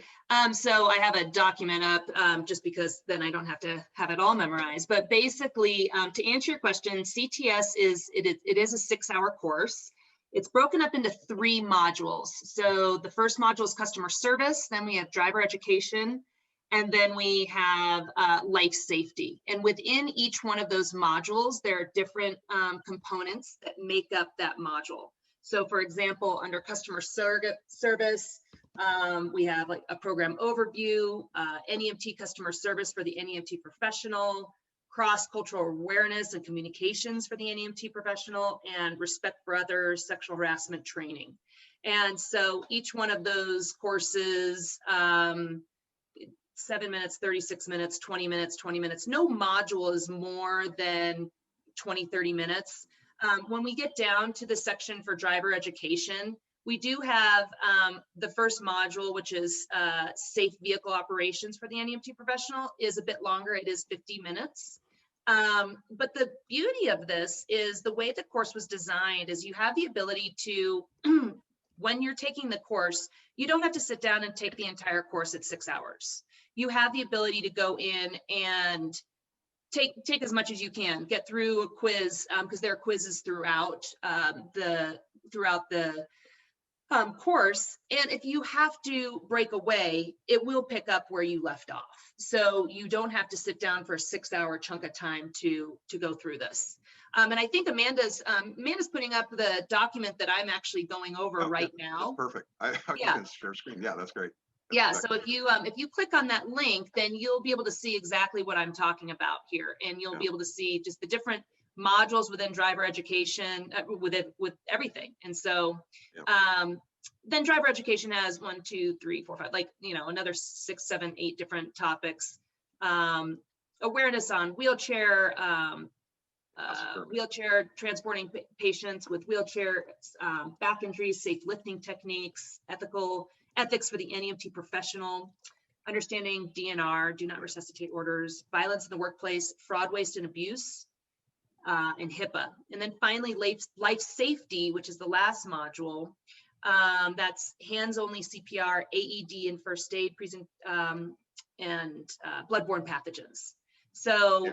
So I have a document up just because then I don't have to have it all memorized. But basically, to answer your question, CTS is a 6-hour course. It's broken up into 3 modules. So the first module is customer service, then we have driver education, and then we have life safety. And within each one of those modules, there are different components that make up that module. So for example, under customer service, we have like a program overview, NEMT customer service for the NEMT professional, cross-cultural awareness and communications for the NEMT professional, and respect for others, sexual harassment training. And so each one of those courses, 7 minutes, 36 minutes, 20 minutes, 20 minutes. No module is more than 20, 30 minutes. When we get down to the section for driver education, we do have the first module, which is safe vehicle operations for the NEMT professional, is a bit longer. It is 50 minutes. But the beauty of this is the way the course was designed is you have the ability to, when you're taking the course, you don't have to sit down and take the entire course at 6 hours. You have the ability to go in and take as much as you can, get through a quiz, because there are quizzes throughout the course. And if you have to break away, it will pick up where you left off. So you don't have to sit down for a 6-hour chunk of time to go through this. And I think Amanda's putting up the document that I'm actually going over right now. That's perfect. I can share screen. Yeah, that's great. Yeah, so if you click on that link, then you'll be able to see exactly what I'm talking about here, and you'll be able to see just the different modules within driver education, with everything. And so then driver education has 1, 2, 3, 4, 5, like, you know, another 6, 7, 8 different topics. Awareness on wheelchair, wheelchair transporting patients with wheelchair, back injuries, safe lifting techniques, ethics for the NEMT professional, understanding DNR, do not resuscitate orders, violence in the workplace, fraud, waste, and abuse, and HIPAA. And then finally, life safety, which is the last module. That's hands-only CPR, AED, and first aid, and bloodborne pathogens. So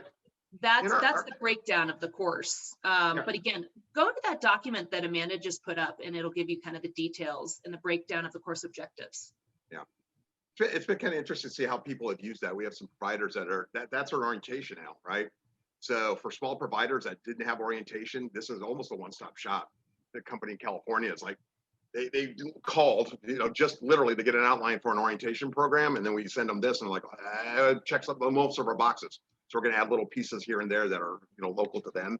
that's the breakdown of the course. But again, go to that document that Amanda just put up, and it'll give you kind of the details and the breakdown of the course objectives. Yeah, it's been kind of interesting to see how people have used that. We have some providers that's our orientation now, right? So for small providers that didn't have orientation, this is almost a one-stop shop. The company in California is like, they called, you know, just literally to get an outline for an orientation program, and then we send them this, and like, it checks up most of our boxes. So we're going to add little pieces here and there that are, you know, local to them.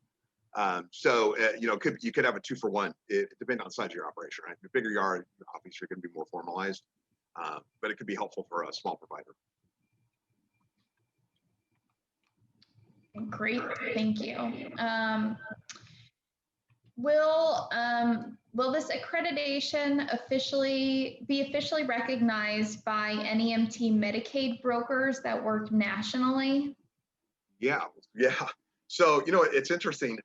You know, you could have a 2-for-1. It depends on the size of your operation, right? The bigger you are, obviously you're going to be more formalized, but it could be helpful for a small provider. Great, thank you. Will this accreditation be officially recognized by NEMT Medicaid brokers that work nationally? Yeah. So, you know, it's interesting.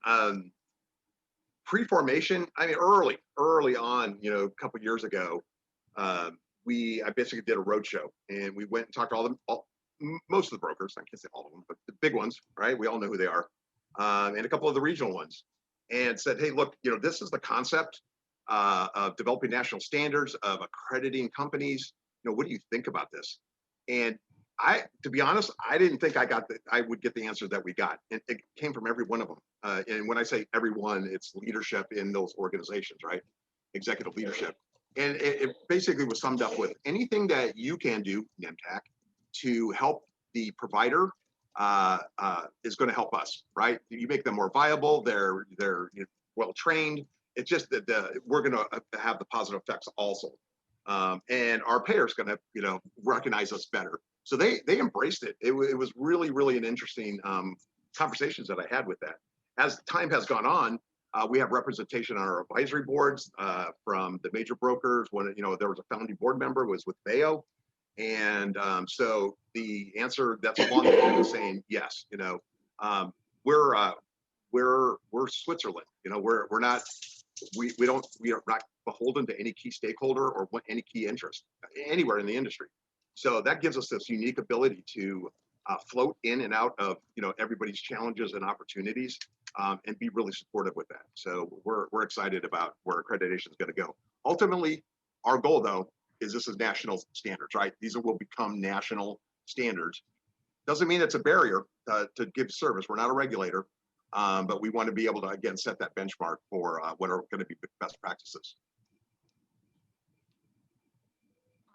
Pre-formation, I mean, early on, you know, a couple of years ago, I basically did a roadshow, and we went and talked to most of the brokers. I can't say all of them, but the big ones, right? We all know who they are. and a couple of the regional ones, and said, hey, look, this is the concept of developing national standards, of accrediting companies. What do you think about this? And to be honest, I didn't think I would get the answer that we got. And it came from every one of them. And when I say everyone, it's leadership in those organizations, right? Executive leadership. And it basically was summed up with anything that you can do, NEMTAC, to help the provider is going to help us, right? You make them more viable. They're well trained. It's just that we're going to have the positive effects also, and our payers going to recognize us better. So they embraced it. It was really an interesting conversations that I had with that. As time has gone on, we have representation on our advisory boards from the major brokers. When there was a founding board member was with Bayo, and so the answer that's along the line is saying yes. We're Switzerland. We're not. We are not beholden to any key stakeholder or any key interest anywhere in the industry. So that gives us this unique ability to float in and out of everybody's challenges and opportunities, and be really supportive with that. So we're excited about where accreditation is going to go. Ultimately, our goal though is this is national standards, right? These will become national standards. Doesn't mean it's a barrier to give service. We're not a regulator, but we want to be able to again set that benchmark for what are going to be best practices.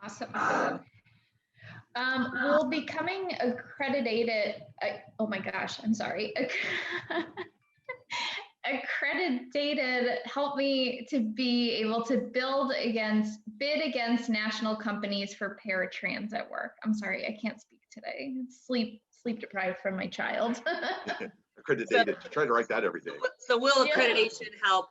Awesome. Will becoming accredited, oh my gosh, I'm sorry. Accredited help me to be able to bid against national companies for paratransit work. I'm sorry, I can't speak today. Sleep deprived from my child. Accredited. Try to write that every day. So will accreditation help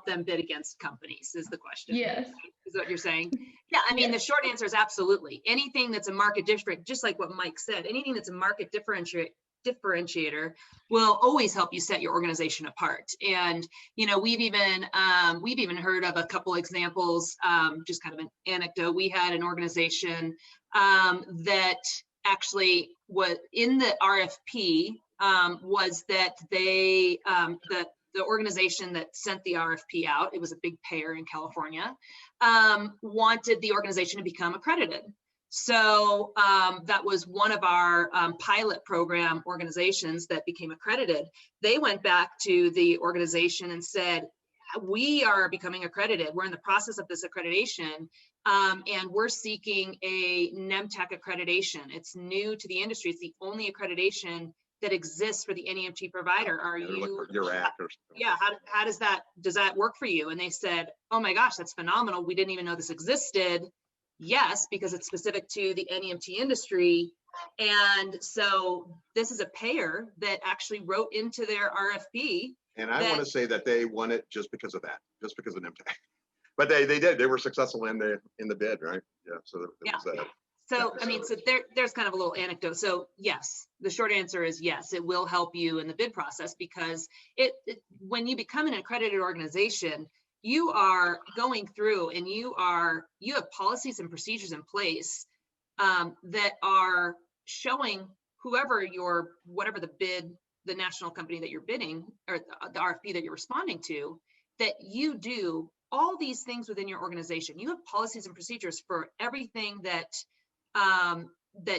them bid against companies is the question. Yes. Is what you're saying? Yeah, I mean, the short answer is absolutely. Anything that's a market district, just like what Mike said, anything that's a market differentiator will always help you set your organization apart. And we've even heard of a couple examples, just kind of an anecdote. We had an organization that actually was in the RFP, was that they the organization that sent the RFP out, it was a big payer in California, wanted the organization to become accredited. So that was one of our pilot program organizations that became accredited. They went back to the organization and said, we are becoming accredited. We're in the process of this accreditation, and we're seeking a NEMTAC accreditation. It's new to the industry. It's the only accreditation that exists for the NEMT provider. Are you? Yeah. How does that work for you? And they said, oh my gosh, that's phenomenal. We didn't even know this existed. Yes, because it's specific to the NEMT industry. And so this is a payer that actually wrote into their RFP. And I want to say that they won it just because of that, just because of NEMTAC. But they did. They were successful in the bid, right? Yeah. So there was that. So, I mean, so there's kind of a little anecdote. So yes, the short answer is yes, it will help you in the bid process, because when you become an accredited organization, you are going through and you have policies and procedures in place that are showing whatever the national company that you're bidding, or the RFP that you're responding to, that you do all these things within your organization. You have policies and procedures for everything that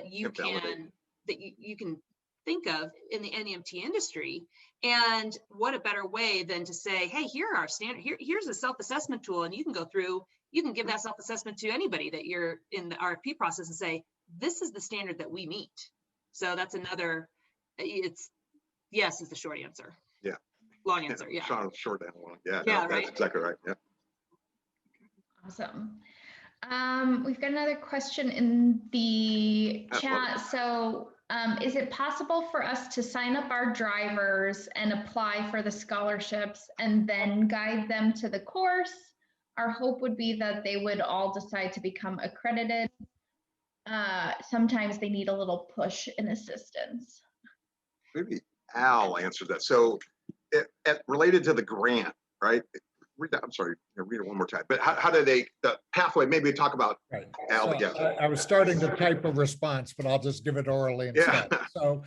you can think of in the NEMT industry. And what a better way than to say, hey, here are our standard, here's a self-assessment tool, and you can go through, you can give that self-assessment to anybody that you're in the RFP process and say, this is the standard that we meet. So that's another, yes is the short answer. Yeah. Long answer, yeah. Short and long. Yeah, yeah, no, that's exactly right. Yeah. Awesome. We've got another question in the chat. So is it possible for us to sign up our drivers and apply for the scholarships and then guide them to the course? Our hope would be that they would all decide to become accredited. Sometimes they need a little push and assistance. Maybe Al answered that. So related to the grant, right? Read that. I'm sorry, read it one more time. But how do the pathway, maybe talk about Al again. I was starting to type a response, but I'll just give it orally instead. So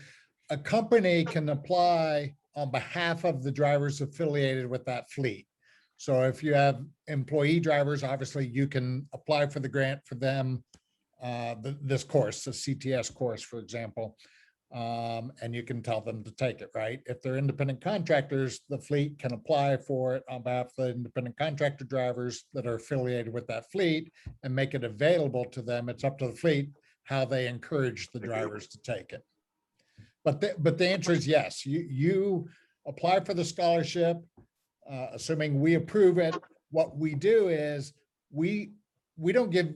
a company can apply on behalf of the drivers affiliated with that fleet. So if you have employee drivers, obviously you can apply for the grant for them, this course, the CTS course, for example, and you can tell them to take it, right? If they're independent contractors, the fleet can apply for it on behalf of the independent contractor drivers that are affiliated with that fleet and make it available to them. It's up to the fleet how they encourage the drivers to take it. But the answer is yes. You apply for the scholarship, assuming we approve it. What we do is we don't give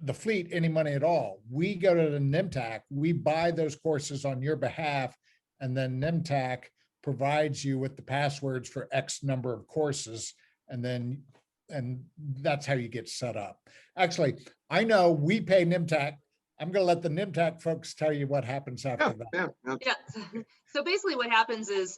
the fleet any money at all. We go to the NEMTAC, we buy those courses on your behalf, and then NEMTAC provides you with the passwords for X number of courses, and that's how you get set up. Actually, I know we pay NEMTAC. I'm going to let the NEMTAC folks tell you what happens after that. Yeah. So basically what happens is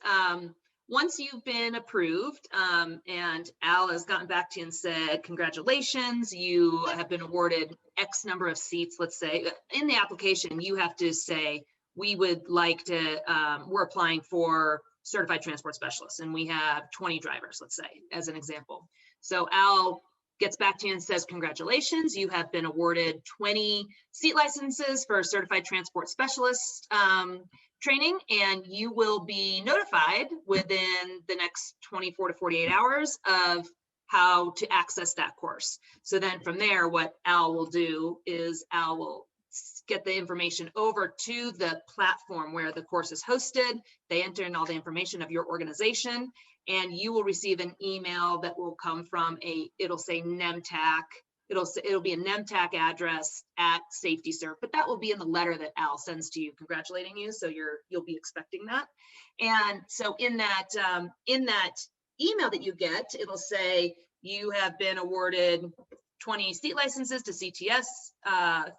once you've been approved and Al has gotten back to you and said, congratulations, you have been awarded X number of seats, let's say, in the application, you have to say, we would like to, we're applying for certified transport specialists and we have 20 drivers, let's say, as an example. So Al gets back to you and says, congratulations, you have been awarded 20 seat licenses for certified transport specialist training, and you will be notified within the next 24 to 48 hours of how to access that course. So then from there, what Al will do is Al will get the information over to the platform where the course is hosted. They enter in all the information of your organization, and you will receive an email that will come from it'll say NEMTAC. It'll be a NEMTAC address at SafetyServe, but that will be in the letter that Al sends to you congratulating you. So you'll be expecting that. And so in that email that you get, it'll say you have been awarded 20 seat licenses to CTS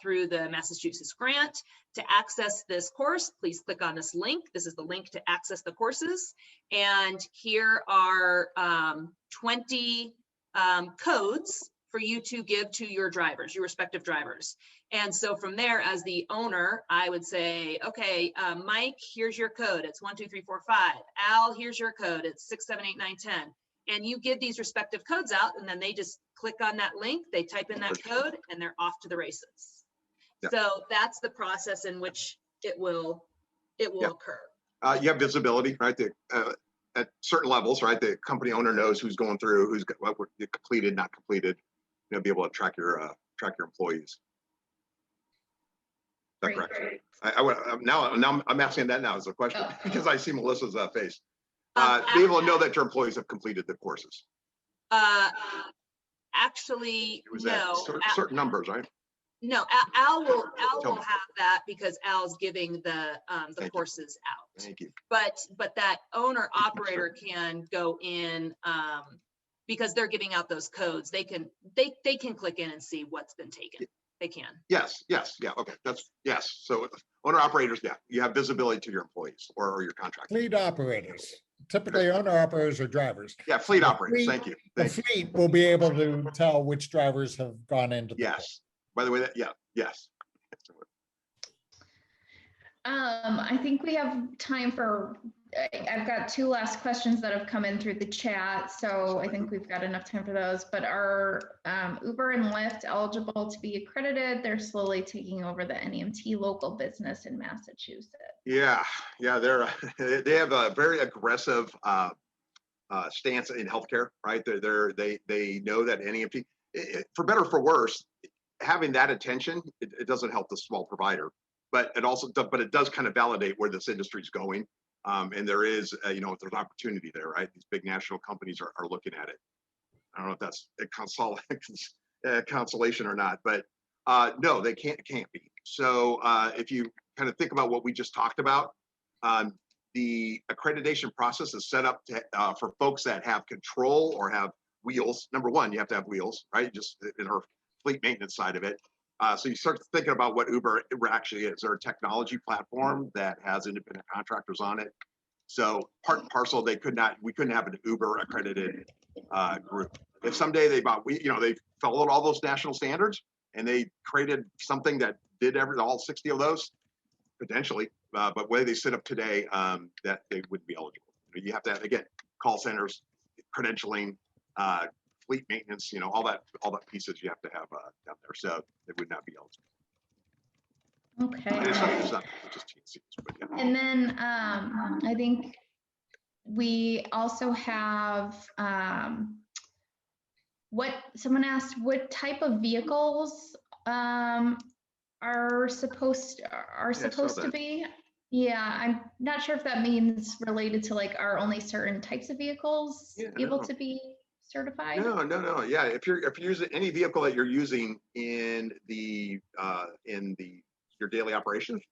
through the Massachusetts grant. To access this course, please click on this link. This is the link to access the courses. And here are 20 codes for you to give to your drivers, your respective drivers. And so from there, as the owner, I would say, okay, Mike, here's your code. It's 1, 2, 3, 4, 5. Al, here's your code. It's 6, 7, 8, 9, 10. And you give these respective codes out, and then they just click on that link, they type in that code, and they're off to the races. Yeah. So that's the process in which it will occur. You have visibility, right? At certain levels, right? The company owner knows who's going through, who's what completed, not completed. You'll be able to track your employees. Is that correct? Now I'm asking that now as a question because I see Melissa's face. Be able to know that your employees have completed the courses. Actually, no. Certain numbers, right? No, Al will have that because Al's giving the courses out. Thank you. But that owner operator can go in because they're giving out those codes. They can click in and see what's been taken. They can. Yes. Yeah. Okay. Yes. So owner operators, yeah, you have visibility to your employees or your contractors. Fleet operators. Typically, owner operators are drivers. Yeah, fleet operators. Thank you. The fleet will be able to tell which drivers have gone into the yes. By the way, yes. I think we have time for, I've got 2 last questions that have come in through the chat. So I think we've got enough time for those, but are Uber and Lyft eligible to be accredited? They're slowly taking over the NEMT local business in Massachusetts. Yeah, they have a very aggressive stance in healthcare, right? They know that NEMT, for better or for worse, having that attention, it doesn't help the small provider, but it does kind of validate where this industry is going. And there is, there's opportunity there, right? These big national companies are looking at it. I don't know if that's a consolation or not, but no, they can't be. So if you kind of think about what we just talked about, the accreditation process is set up for folks that have control or have wheels. Number one, you have to have wheels, right? Just in our fleet maintenance side of it. So you start thinking about what Uber actually is. They're a technology platform that has independent contractors on it. So part and parcel, we couldn't have an Uber accredited group. If someday they followed all those national standards and they created something that did all 60 of those, potentially, but the way they set up today, that they wouldn't be eligible. You have to have, again, call centers, credentialing, fleet maintenance, all that pieces you have to have down there. So they would not be eligible. Okay. It's just TNCs, but yeah. And then I think we also have someone asked what type of vehicles are supposed to be. Yeah, I'm not sure if that means related to like are only certain types of vehicles able to be certified. No. Yeah, if you're using any vehicle that you're using in your daily operations,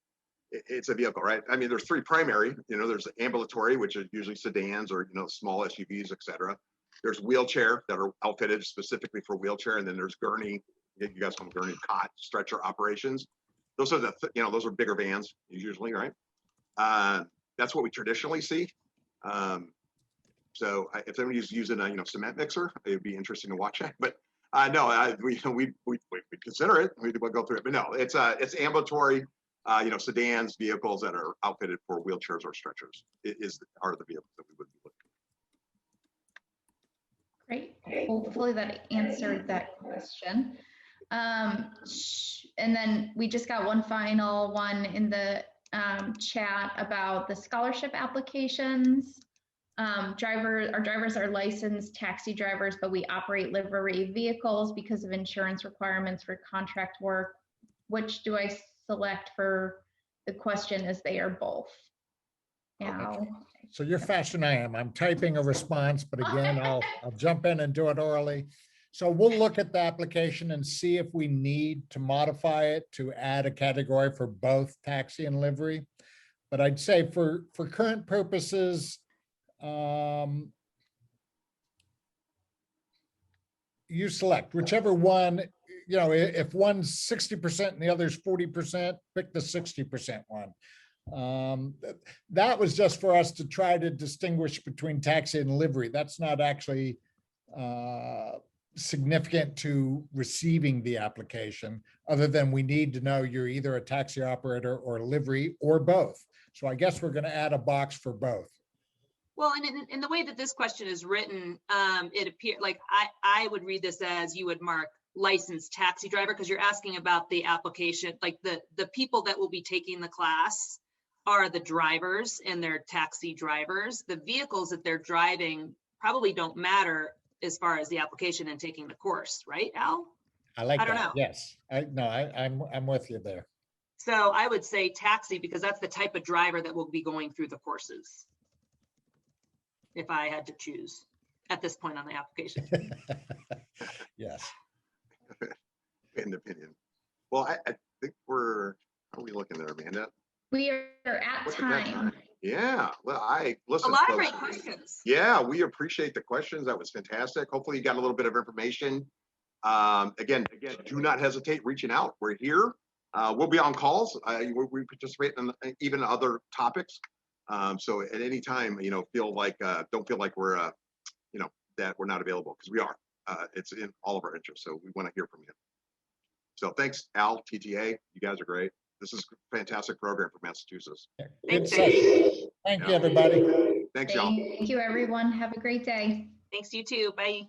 it's a vehicle, right? I mean, there's three primary. There's ambulatory, which are usually sedans or small SUVs, etc. There's wheelchair that are outfitted specifically for wheelchair, and then there's gurney. You guys call them gurney, cot, stretcher operations. Those are those are bigger vans usually, right? That's what we traditionally see. So if somebody's using a cement mixer, it'd be interesting to watch that. But no, we consider it. We'll go through it. But no, it's ambulatory, sedans, vehicles that are outfitted for wheelchairs or stretchers are the vehicles that we would be looking at. Great. Hopefully that answered that question. And then we just got one final one in the chat about the scholarship applications. Our drivers are licensed taxi drivers, but we operate livery vehicles because of insurance requirements for contract work. Which do I select for the question as they are both? Okay. So you're faster than I am. I'm typing a response, but again, I'll jump in and do it orally. So we'll look at the application and see if we need to modify it to add a category for both taxi and livery. But I'd say for current purposes, you select whichever one, if one's 60% and the other's 40%, pick the 60% one. That was just for us to try to distinguish between taxi and livery. That's not actually significant to receiving the application, other than we need to know you're either a taxi operator or a livery or both. So I guess we're going to add a box for both. Well, and in the way that this question is written, it appears like I would read this as you would mark licensed taxi driver, because you're asking about the application, like the people that will be taking the class are the drivers and they're taxi drivers. The vehicles that they're driving probably don't matter as far as the application and taking the course, right, Al? I like that. I don't know. Yes, I'm with you there. So I would say taxi, because that's the type of driver that will be going through the courses, if I had to choose at this point on the application. Yes. In opinion. Well, I think how are we looking there, Amanda? We are at time. Yeah. Well, listen. A lot of folks, great questions. Yeah, we appreciate the questions. That was fantastic. Hopefully you got a little bit of information. Again, do not hesitate reaching out. We're here. We'll be on calls. We participate in even other topics. So at any time, don't feel like we're, that we're not available, because we are. It's in all of our interests. So we want to hear from you. So thanks, Al, TTA. You guys are great. This is a fantastic program for Massachusetts. Thanks. Thank you, everybody. Thanks, y'all. Thank you, everyone. Have a great day. Thanks, you too. Bye.